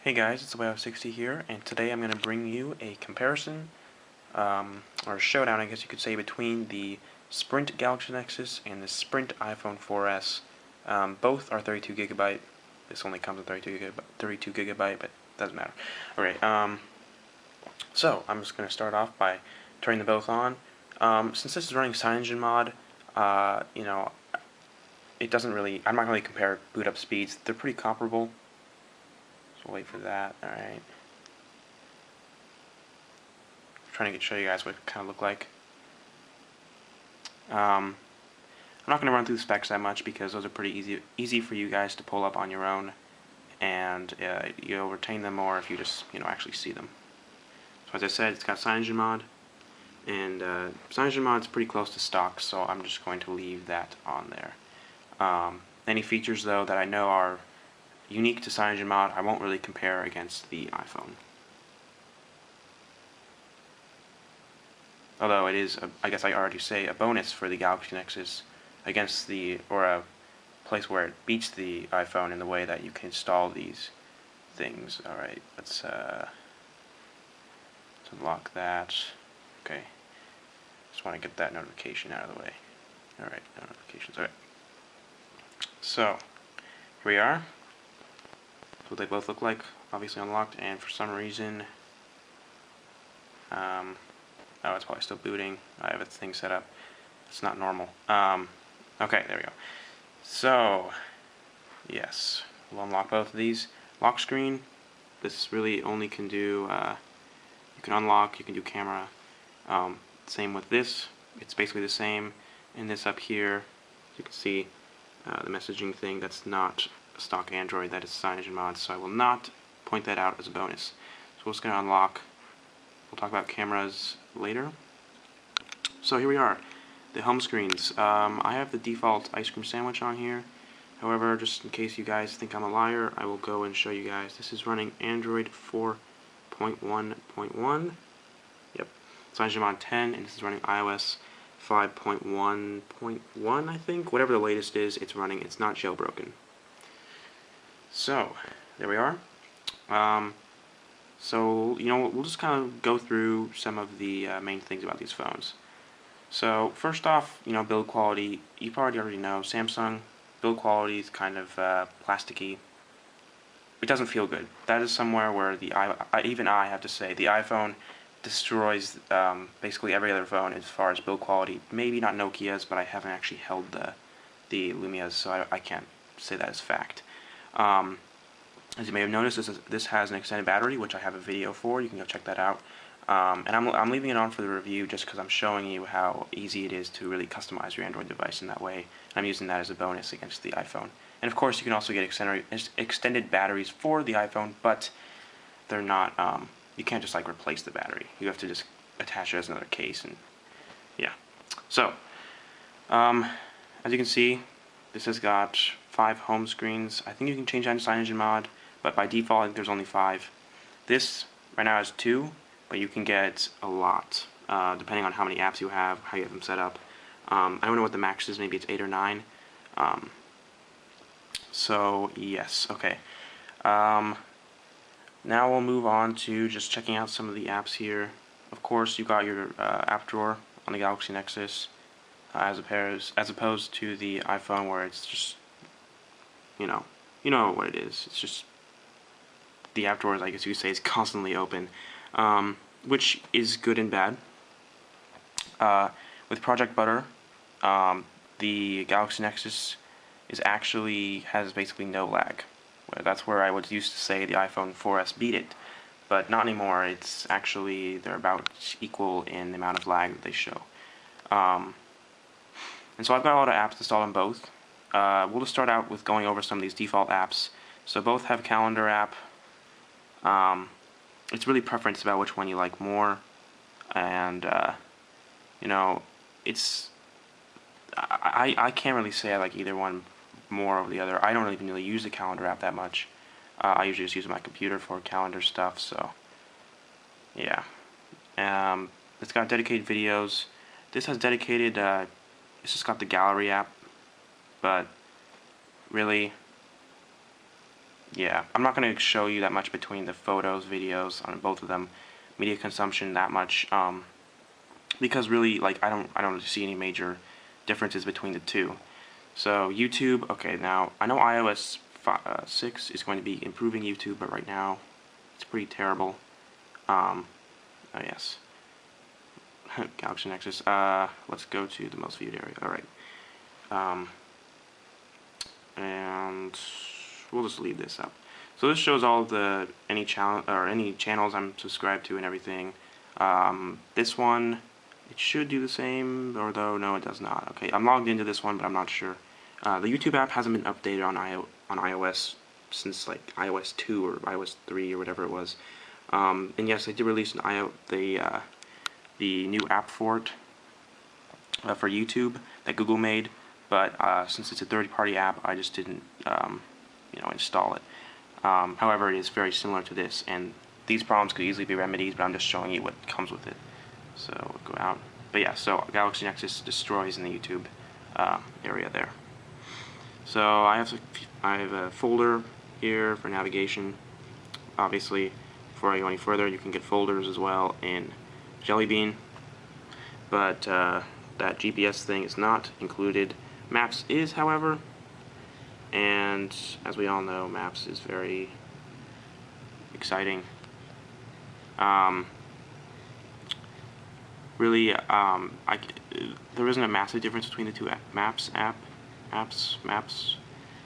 Hey guys, it's Way60 here, and today I'm going to bring you a comparison, or a showdown I guess you could say, between the Sprint Galaxy Nexus and the Sprint iPhone 4S. Both are 32GB. This only comes with 32GB, but doesn't matter. Alright, so I'm just going to start off by turning them both on. Since this is running CyanogenMod, it doesn't really, I'm not going to compare boot up speeds. They're pretty comparable. So we'll wait for that. Alright. Trying to show you guys what it kind of look like. I'm not going to run through the specs that much because those are pretty easy for you guys to pull up on your own, and you'll retain them more if you just actually see them. So as I said, it's got CyanogenMod, and CyanogenMod is pretty close to stock, so I'm just going to leave that on there. Any features though that I know are unique to CyanogenMod, I won't really compare against the iPhone. Although it is, I guess I already say, a bonus for the Galaxy Nexus against or a place where it beats the iPhone in the way that you can install these things. Alright, let's unlock that. Okay. Just want to get that notification out of the way. Alright, notifications. Alright. So, here we are. That's what they both look like, obviously unlocked, and for some reason, oh, it's probably still booting. I have a thing set up. It's not normal. Okay, there we go. So, yes, we'll unlock both of these. Lock screen, this really only can do, you can unlock, you can do camera. Same with this, it's basically the same. And this up here, you can see the messaging thing, that's not stock Android, that is CyanogenMod, so I will not point that out as a bonus. So we're just going to unlock. We'll talk about cameras later. So here we are, the home screens. I have the default ice cream sandwich on here. However, just in case you guys think I'm a liar, I will go and show you guys. This is running Android 4.1.1. Yep, CyanogenMod 10, and this is running iOS 5.1.1, I think. Whatever the latest is, it's running. It's not jailbroken. So, there we are. So, we'll just kind of go through some of the main things about these phones. So, first off, build quality. You probably already know, Samsung, build quality is kind of plasticky. It doesn't feel good. That is somewhere where even I have to say, the iPhone destroys basically every other phone as far as build quality. Maybe not Nokia's, but I haven't actually held the Lumia's, so I can't say that as fact. As you may have noticed, this has an extended battery, which I have a video for. You can go check that out. And I'm leaving it on for the review just because I'm showing you how easy it is to really customize your Android device in that way. And I'm using that as a bonus against the iPhone. And of course, you can also get extended batteries for the iPhone, but they're not. You can't just like replace the battery. You have to just attach it as another case, and yeah. So, as you can see, this has got 5 home screens. I think you can change that in CyanogenMod, but by default, I think there's only 5. This right now has 2, but you can get a lot, depending on how many apps you have, how you have them set up. I don't know what the max is, maybe it's 8 or 9. So, yes, okay. Now we'll move on to just checking out some of the apps here. Of course, you've got your app drawer on the Galaxy Nexus, as opposed to the iPhone, where it's just, you know what it is. It's just the app drawer, I guess you could say, is constantly open, which is good and bad. With Project Butter, the Galaxy Nexus has basically no lag. That's where I would used to say the iPhone 4S beat it, but not anymore. It's actually, they're about equal in the amount of lag that they show. And so I've got a lot of apps installed on both. We'll just start out with going over some of these default apps. So both have Calendar app. It's really preference about which one you like more, and it's I can't really say I like either one more over the other. I don't even really use the Calendar app that much. I usually just use my computer for calendar stuff, so yeah. It's got dedicated videos. This has dedicated, it's just got the gallery app, but really, yeah, I'm not going to show you that much between the photos, videos on both of them, media consumption that much, because really, like, I don't see any major differences between the two. So YouTube, okay, now I know iOS 6 is going to be improving YouTube, but right now it's pretty terrible. Oh yes, Galaxy Nexus. Let's go to the most viewed area. All right, and we'll just leave this up. So this shows all of the any channels I'm subscribed to and everything. This one, it should do the same, although no, it does not. Okay, I'm logged into this one, but I'm not sure. The YouTube app hasn't been updated on iOS since like iOS 2 or iOS 3 or whatever it was. And yes, they did release the new app for it for YouTube that Google made, but since it's a third-party app, I just didn't install it. However, it is very similar to this, and these problems could easily be remedied, but I'm just showing you what comes with it. So we'll go out. But yeah, so Galaxy Nexus destroys in the YouTube area there. So I have a folder here for navigation. Obviously, before I go any further, you can get folders as well in Jelly Bean, but that GPS thing is not included. Maps is, however, and as we all know, Maps is very exciting. Really, there isn't a massive difference between the two maps,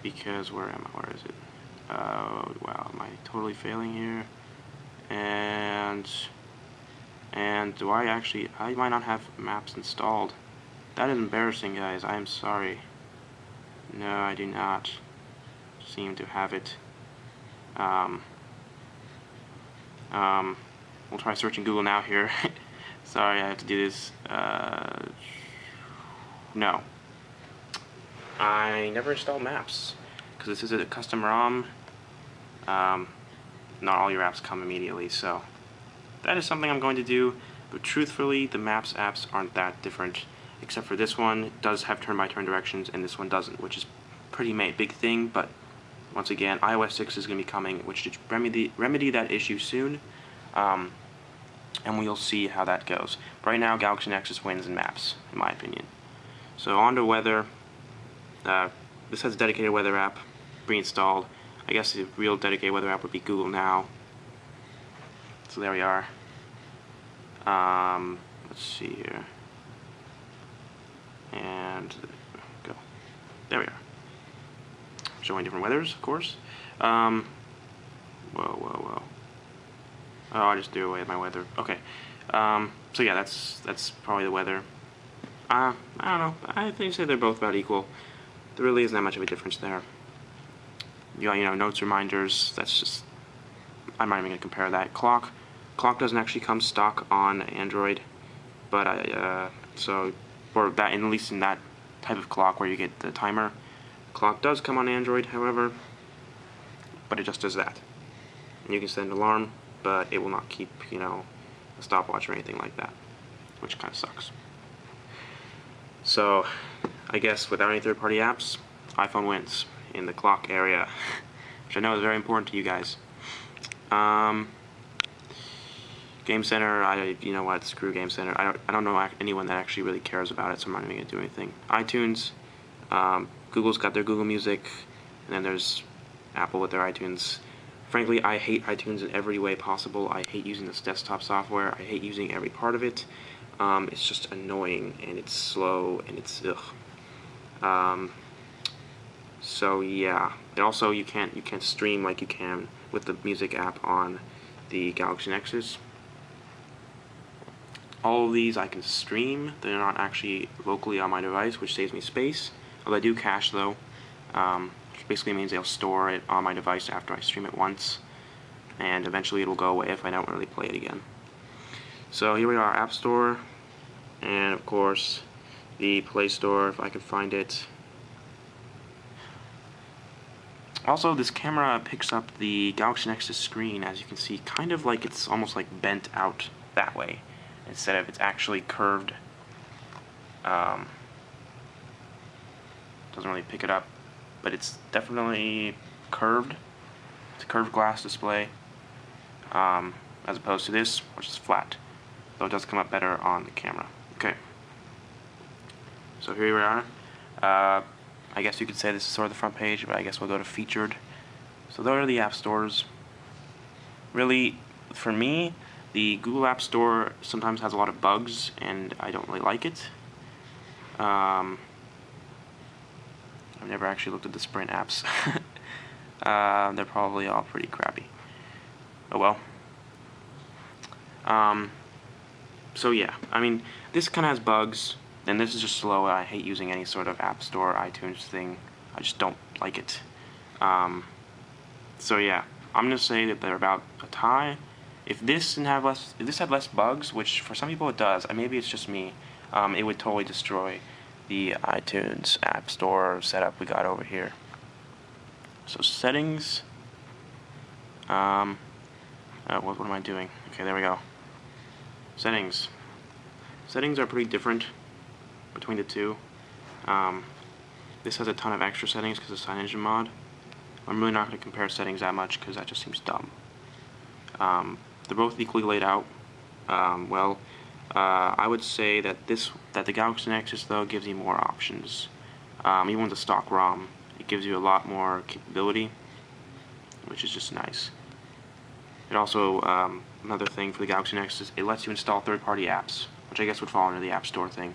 because where am I? Where is it? Wow, am I totally failing here? And do I actually? I might not have Maps installed. That is embarrassing, guys. I am sorry. No, I do not seem to have it. We'll try searching Google now here. Sorry, I have to do this. No. I never installed Maps, because this is a custom ROM. Not all your apps come immediately, so that is something I'm going to do, but truthfully, the Maps apps aren't that different, except for this one does have turn-by-turn directions, and this one doesn't, which is pretty big thing, but once again, iOS 6 is going to be coming, which should remedy that issue soon, and we'll see how that goes. But right now, Galaxy Nexus wins in Maps, in my opinion. So on to weather. This has a dedicated weather app pre-installed. I guess the real dedicated weather app would be Google Now. So there we are. Let's see here. And go. There we are. Showing different weathers, of course. Whoa. Oh, I just threw away my weather. Okay. So yeah, that's probably the weather. I don't know. I think they're both about equal. There really isn't that much of a difference there. You know, notes, reminders. That's just. I'm not even gonna compare that. Clock doesn't actually come stock on Android, but so for that, at least in that type of clock where you get the timer, clock does come on Android, however, but it just does that. And you can set an alarm, but it will not keep, a stopwatch or anything like that, which kind of sucks. So, I guess without any third-party apps, iPhone wins in the clock area, which I know is very important to you guys. Game Center, you know what, screw Game Center. I don't know anyone that actually really cares about it, so I'm not even going to do anything. iTunes, Google's got their Google Music, and then there's Apple with their iTunes. Frankly, I hate iTunes in every way possible. I hate using this desktop software. I hate using every part of it. It's just annoying, and it's slow, and it's ugh. So yeah, and also you can't stream like you can with the music app on the Galaxy Nexus. All of these I can stream. They're not actually locally on my device, which saves me space. Although I do cache though, which basically means they'll store it on my device after I stream it once, and eventually it'll go away if I don't really play it again. So here we are, App Store, and of course the Play Store if I can find it. Also, this camera picks up the Galaxy Nexus screen, as you can see, kind of like it's almost like bent out that way, instead of it's actually curved. Doesn't really pick it up, but it's definitely curved. curved glass display, as opposed to this, which is flat. Though it does come up better on the camera. Okay. So here we are. I guess you could say this is sort of the front page, but I guess we'll go to featured. So those are the app stores. Really, for me, the Google App Store sometimes has a lot of bugs, and I don't really like it. I've never actually looked at the Sprint apps. They're probably all pretty crappy. Oh well. So yeah, I mean, this kind of has bugs, and this is just slow. I hate using any sort of App Store, iTunes thing. I just don't like it. So yeah, I'm gonna say that they're about a tie. If this had less bugs, which for some people it does, maybe it's just me, it would totally destroy the iTunes App Store setup we got over here. So settings. What am I doing? Okay, there we go. Settings. Settings are pretty different between the two. This has a ton of extra settings because of CyanogenMod mod. I'm really not going to compare settings that much because that just seems dumb. They're both equally laid out. I would say that the Galaxy Nexus though gives you more options. Even with the stock ROM, it gives you a lot more capability, which is just nice. It also, another thing for the Galaxy Nexus, it lets you install third-party apps, which I guess would fall under the App Store thing.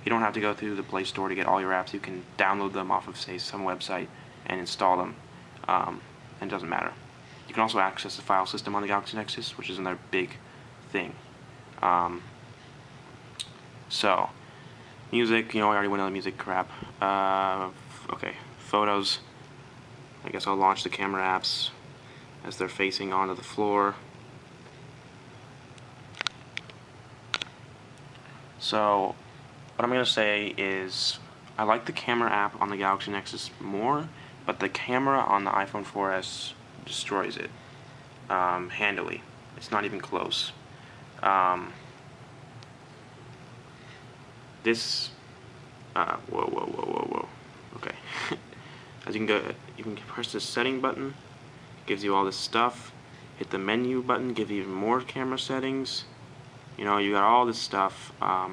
You don't have to go through the Play Store to get all your apps. You can download them off of, say, some website and install them, and it doesn't matter. You can also access the file system on the Galaxy Nexus, which is another big thing. So, music, I already went on the music crap. Okay, photos. I guess I'll launch the camera apps as they're facing onto the floor. So, what I'm going to say is, I like the camera app on the Galaxy Nexus more, but the camera on the iPhone 4S destroys it handily. It's not even close. Whoa. Okay. As you can press the setting button, gives you all this stuff. Hit the menu button, give you even more camera settings. You got all this stuff. A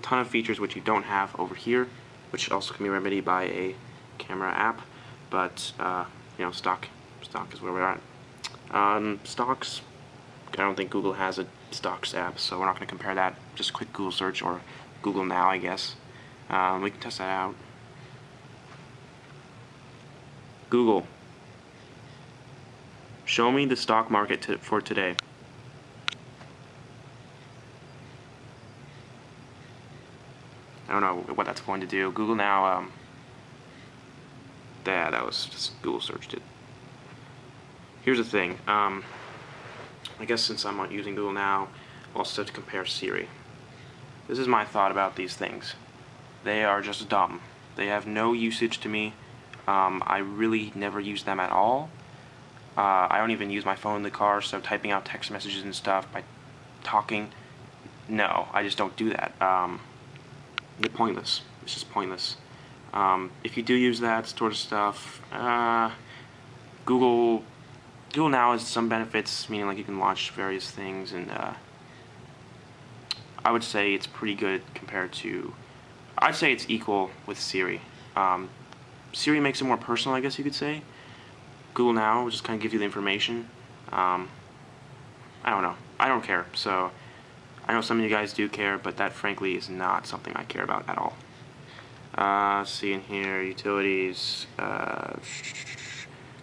ton of features which you don't have over here, which also can be remedied by a camera app. But stock is where we're at. Stocks. I don't think Google has a stocks app, so we're not going to compare that. Just click Google search or Google Now, I guess. We can test that out. Google. Show me the stock market for today. I don't know what that's going to do. Google Now, that was just Google searched it. Here's the thing. I guess since I'm not using Google Now, I'll also have to compare Siri. This is my thought about these things. They are just dumb. They have no usage to me. I really never use them at all. I don't even use my phone in the car, so typing out text messages and stuff by talking, no, I just don't do that. They're pointless. It's just pointless. If you do use that sort of stuff, Google Now has some benefits, meaning like you can launch various things, and I would say it's pretty good compared to, I'd say it's equal with Siri. Siri makes it more personal, I guess you could say. Google Now will just kind of give you the information. I don't know. I don't care. So I know some of you guys do care, but that frankly is not something I care about at all. Let's see in here, utilities,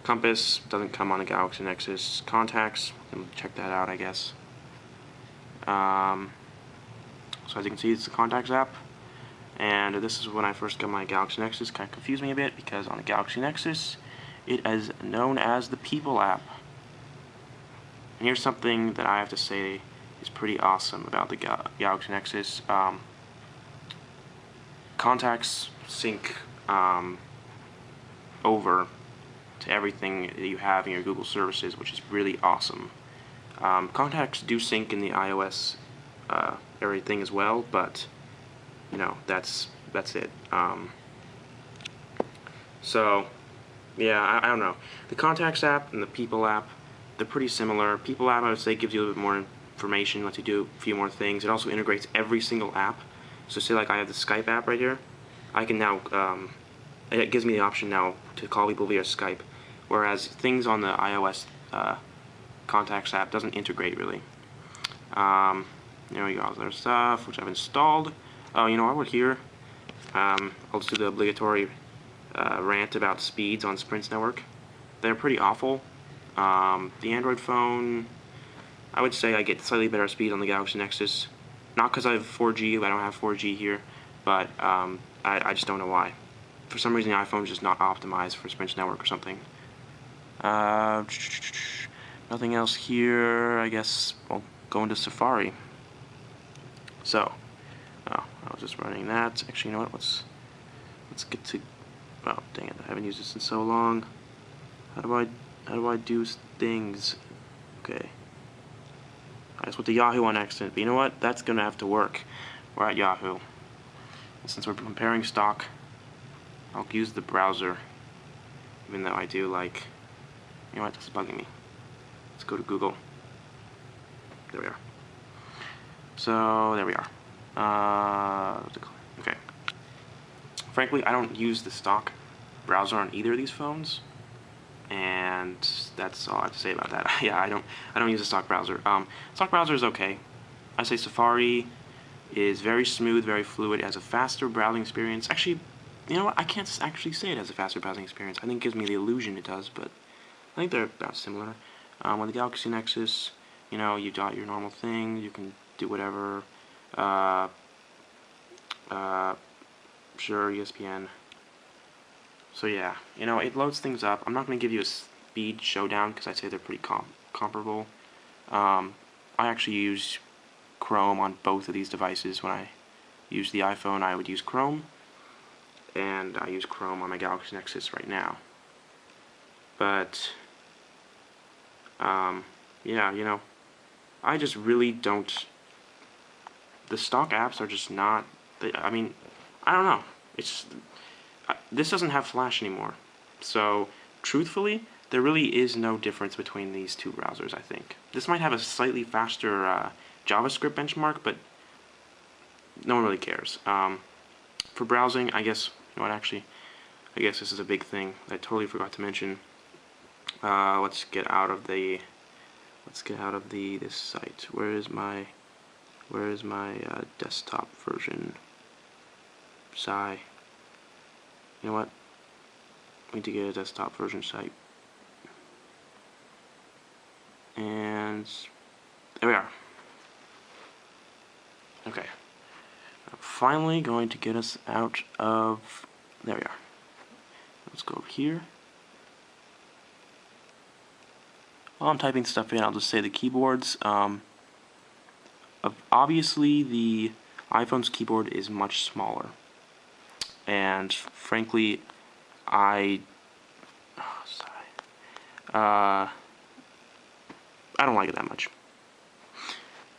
compass doesn't come on the Galaxy Nexus. Contacts, check that out, I guess. So as you can see, it's the Contacts app. And this is when I first got my Galaxy Nexus. Kind of confused me a bit because on the Galaxy Nexus, it is known as the People app. And here's something that I have to say is pretty awesome about the Galaxy Nexus. Contacts sync over to everything that you have in your Google services, which is really awesome. Contacts do sync in the iOS everything as well, but that's it. So Yeah, I don't know. The Contacts app and the People app, they're pretty similar. People app, I would say, gives you a little bit more information, lets you do a few more things. It also integrates every single app. So say like I have the Skype app right here. I can now, it gives me the option now to call people via Skype. Whereas things on the iOS Contacts app doesn't integrate really. There we go, other stuff, which I've installed. Oh, you know what, we're here. I'll just do the obligatory rant about speeds on Sprint's network. They're pretty awful. The Android phone, I would say I get slightly better speed on the Galaxy Nexus. Not because I have 4G, I don't have 4G here, but I just don't know why. For some reason the iPhone is just not optimized for Sprint's network or something. Nothing else here. I guess I'll go into Safari. So, I was just running that. Actually, you know what? Let's get to. Oh, dang it! I haven't used this in so long. How do I do things? Okay. I just went to Yahoo on accident. But you know what? That's gonna have to work. We're at Yahoo. And since we're comparing stock, I'll use the browser. Even though I do like. You know what? This is bugging me. Let's go to Google. There we are. So, there we are. Okay. Frankly, I don't use the stock browser on either of these phones. And that's all I have to say about that. Yeah, I don't use the stock browser. Stock browser is okay. I say Safari is very smooth, very fluid. It has a faster browsing experience. Actually, you know what? I can't actually say it has a faster browsing experience. I think it gives me the illusion it does, but I think they're about similar. With the Galaxy Nexus, you know, you got your normal thing. You can do whatever. Sure, ESPN. So yeah, you know, it loads things up. I'm not going to give you a speed showdown because I'd say they're pretty comparable. I actually use Chrome on both of these devices. When I use the iPhone, I would use Chrome, and I use Chrome on my Galaxy Nexus right now. But yeah, you know, I just really don't. The stock apps are just not. I mean, I don't know. It's this doesn't have Flash anymore, so truthfully, there really is no difference between these two browsers. I think this might have a slightly faster JavaScript benchmark, but no one really cares. For browsing, I guess you know what? Actually, I guess this is a big thing that I totally forgot to mention. Let's get out of the. This site. Where is my desktop version? Sigh. You know what? We need to get a desktop version site. And there we are. Okay. I'm finally going to get us out of. There we are. Let's go over here. While I'm typing stuff in, I'll just say the keyboards. Obviously, the iPhone's keyboard is much smaller, and frankly, I don't like it that much.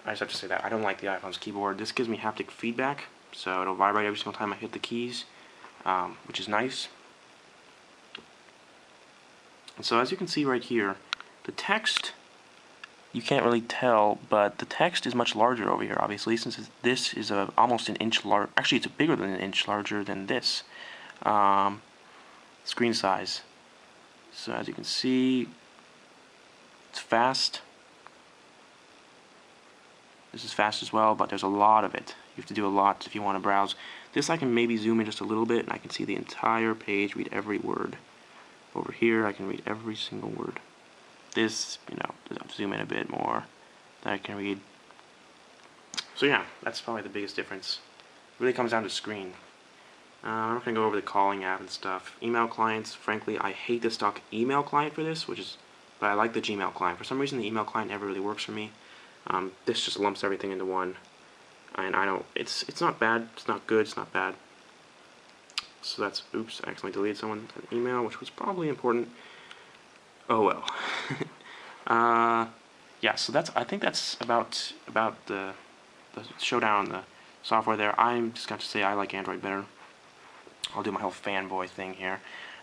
I just have to say that I don't like the iPhone's keyboard. This gives me haptic feedback, so it'll vibrate every single time I hit the keys, which is nice. And so as you can see right here, the text, you can't really tell, but the text is much larger over here, obviously, since this is almost an inch large. Actually, it's bigger than an inch larger than this screen size. So as you can see, it's fast. This is fast as well, but there's a lot of it. You have to do a lot if you want to browse. This I can maybe zoom in just a little bit, and I can see the entire page, read every word. Over here, I can read every single word. This, you know, I'll zoom in a bit more, that I can read. So yeah, that's probably the biggest difference. It really comes down to screen. I'm not going to go over the calling app and stuff. Email clients, frankly, I hate the stock email client for this, but I like the Gmail client. For some reason, the email client never really works for me. This just lumps everything into one, and I don't. It's not bad. It's not good. It's not bad. So that's, oops, I accidentally deleted someone's email, which was probably important. Oh well. Yeah, so I think that's about the showdown on the software there. I'm just going to say I like Android better. I'll do my whole fanboy thing here.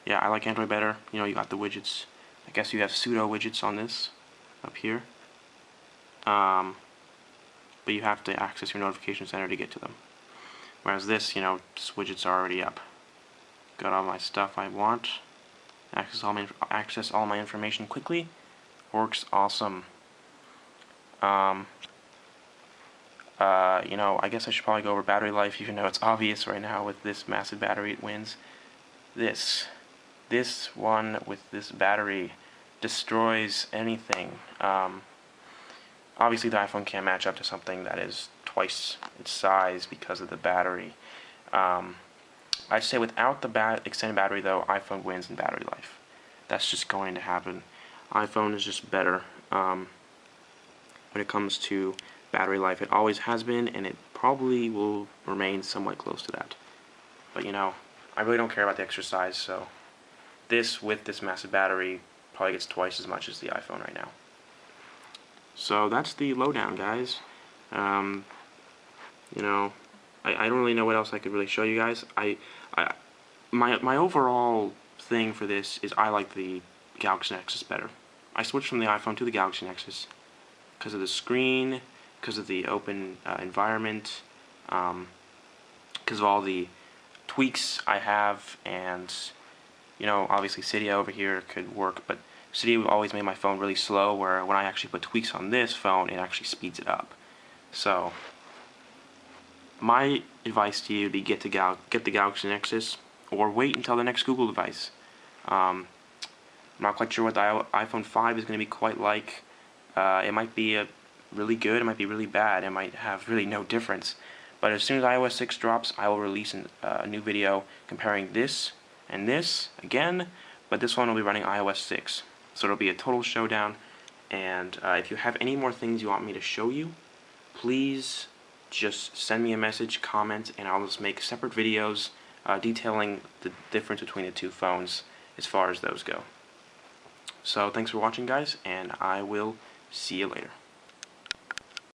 yeah, I like Android better. You know, you got the widgets. I guess you have pseudo widgets on this up here. But you have to access your notification center to get to them. Whereas this, you know, just widgets are already up. Got all my stuff I want. Access all my information quickly. Works awesome. You know, I guess I should probably go over battery life, even though it's obvious right now with this massive battery it wins. This one with this battery destroys anything. Obviously the iPhone can't match up to something that is twice its size because of the battery. I'd say without the extended battery though, iPhone wins in battery life. That's just going to happen. iPhone is just better when it comes to battery life. It always has been, and it probably will remain somewhat close to that. But you know, I really don't care about the extra size, so this with this massive battery probably gets twice as much as the iPhone right now. So that's the lowdown, guys. You know, I don't really know what else I could really show you guys. My overall thing for this is I like the Galaxy Nexus better. I switched from the iPhone to the Galaxy Nexus because of the screen, because of the open environment, because of all the tweaks I have, and you know, obviously Cydia over here could work, but Cydia always made my phone really slow, where when I actually put tweaks on this phone, it actually speeds it up. So my advice to you would be get the Galaxy Nexus, or wait until the next Google device. I'm not quite sure what the iPhone 5 is going to be quite like. It might be really good, it might be really bad, it might have really no difference. But as soon as iOS 6 drops, I will release a new video comparing this and this again, but this one will be running iOS 6. So it'll be a total showdown, and if you have any more things you want me to show you, please just send me a message, comment, and I'll just make separate videos detailing the difference between the two phones as far as those go. So thanks for watching, guys, and I will see you later.